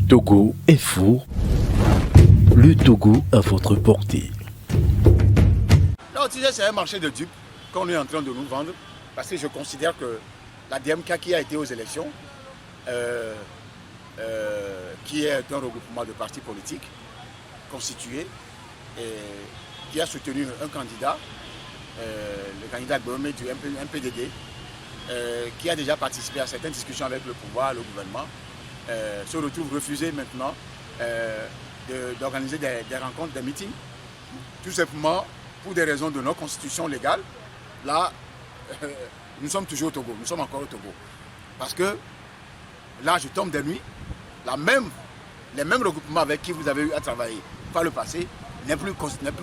Togo est fou. Le Togo à votre portée. Non, tu sais, c'est un marché de dupes qu'on est en train de nous vendre parce que je considère que la DMK qui a été aux élections, qui est un regroupement de partis politiques constitués et qui a soutenu un candidat, le candidat Gbome du MPDD, qui a déjà participé à certaines discussions avec le pouvoir, le gouvernement, se retrouve refusé maintenant d'organiser des rencontres, des meetings, tout simplement pour des raisons de nos constitutions légales. Là, nous sommes toujours au Togo, nous sommes encore au Togo. Parce que là, je tombe des nuits, les mêmes regroupements avec qui vous avez eu à travailler par le passé n'est plus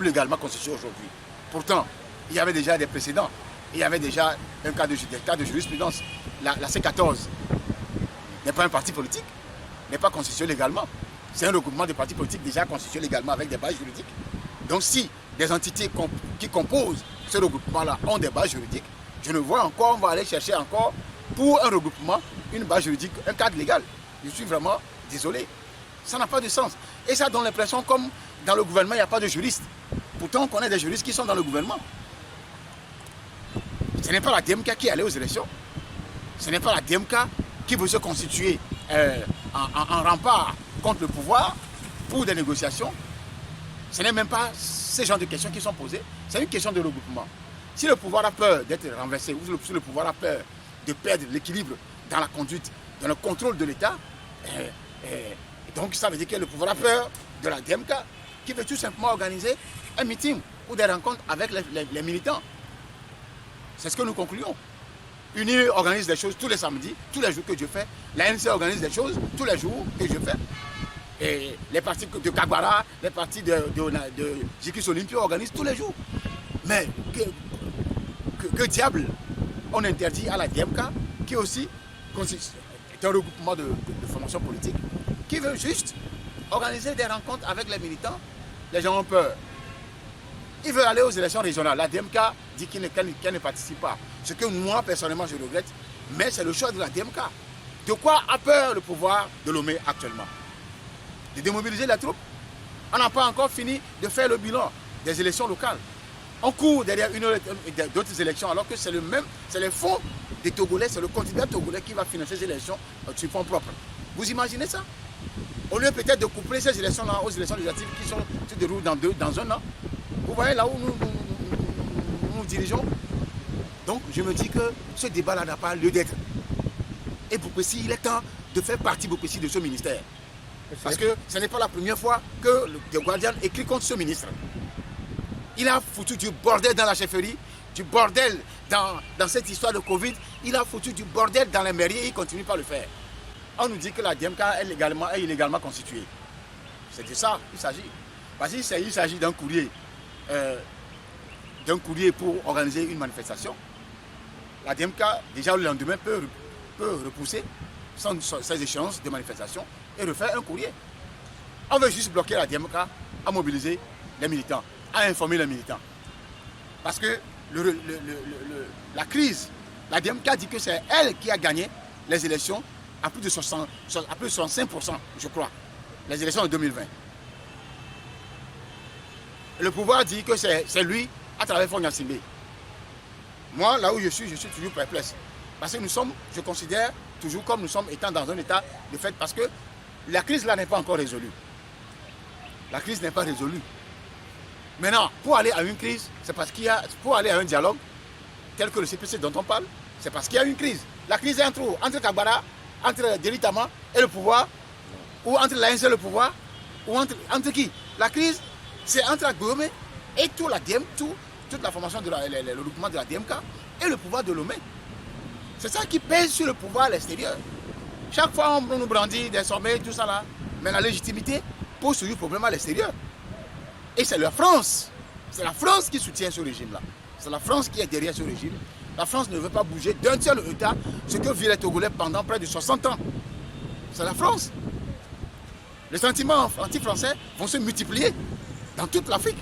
légalement constitué aujourd'hui. Pourtant, il y avait déjà des précédents, il y avait déjà un cas de jurisprudence. La C14 n'est pas un parti politique, n'est pas constitué légalement. C'est un regroupement de partis politiques déjà constitué légalement avec des bases juridiques. Donc si des entités qui composent ce regroupement-là ont des bases juridiques, je ne vois encore, on va aller chercher encore pour un regroupement, une base juridique, un cadre légal. Je suis vraiment désolé. Ça n'a pas de sens. Et ça donne l'impression comme dans le gouvernement, il n'y a pas de juristes. Pourtant, on connaît des juristes qui sont dans le gouvernement. Ce n'est pas la DMK qui est allée aux élections. Ce n'est pas la DMK qui veut se constituer en rempart contre le pouvoir pour des négociations. Ce n'est même pas ce genre de questions qui sont posées. C'est une question de regroupement. Si le pouvoir a peur d'être renversé, ou si le pouvoir a peur de perdre l'équilibre dans la conduite, dans le contrôle de l'État, donc ça veut dire que le pouvoir a peur de la DMK qui veut tout simplement organiser un meeting ou des rencontres avec les militants. C'est ce que nous concluons. UNI organise des choses tous les samedis, tous les jours que je fais. L'ANC organise des choses tous les jours que je fais. Et les partis de Kagwara, les partis de Jikis Olympio organisent tous les jours. Mais que diable on interdit à la DMK, qui aussi est un regroupement de formation politique, qui veut juste organiser des rencontres avec les militants. Les gens ont peur. Ils veulent aller aux élections régionales. La DMK dit qu'elle ne participe pas. Ce que moi, personnellement, je regrette. Mais c'est le choix de la DMK. De quoi a peur le pouvoir de Lomé actuellement? De démobiliser les troupes. On n'a pas encore fini de faire le bilan des élections locales. On court derrière d'autres élections alors que c'est les fonds des Togolais, c'est le contribuable togolais qui va financer ces élections sur fonds propres. Vous imaginez ça? Au lieu peut-être de coupler ces élections-là aux élections législatives qui se déroulent dans un an. Vous voyez là où nous dirigeons. Donc je me dis que ce débat-là n'a pas lieu d'être. Et Bokbessi, il est temps de faire partie Bokbessi de ce ministère. Parce que ce n'est pas la première fois que le Guardian écrit contre ce ministre. Il a foutu du bordel dans la chefferie, du bordel dans cette histoire de Covid. Il a foutu du bordel dans les mairies et il continue pas à le faire. On nous dit que la DMK est illégalement constituée. C'est de ça qu'il s'agit. Parce qu'il s'agit d'un courrier pour organiser une manifestation. La DMK, déjà le lendemain, peut repousser ces échéances de manifestation et refaire un courrier. On veut juste bloquer la DMK à mobiliser les militants, à informer les militants. Parce que la crise, la DMK dit que c'est elle qui a gagné les élections à plus de 65%, je crois, les élections de 2020. Le pouvoir dit que c'est lui à travers Faure Gnassingbé. Moi, là où je suis toujours perplexe. Parce que je considère toujours comme nous sommes étant dans un état de fait, parce que la crise là n'est pas encore résolue. La crise n'est pas résolue. Maintenant, pour aller à une crise, c'est parce pour aller à un dialogue, tel que le CPC dont on parle, c'est parce qu'il y a une crise. La crise est entre Kagwara, entre Delitama et le pouvoir, ou entre l'ANC et le pouvoir, ou entre qui? La crise, c'est entre Gbome et toute la formation, le regroupement de la DMK et le pouvoir de Lomé. C'est ça qui pèse sur le pouvoir à l'extérieur. Chaque fois, on nous brandit des sommets, tout ça là. Mais la légitimité pose toujours problème à l'extérieur. Et c'est la France. C'est la France qui soutient ce régime-là. C'est la France qui est derrière ce régime. La France ne veut pas bouger d'un seul État ce que vivent les Togolais pendant près de 60 ans. C'est la France. Les sentiments anti-français vont se multiplier dans toute l'Afrique.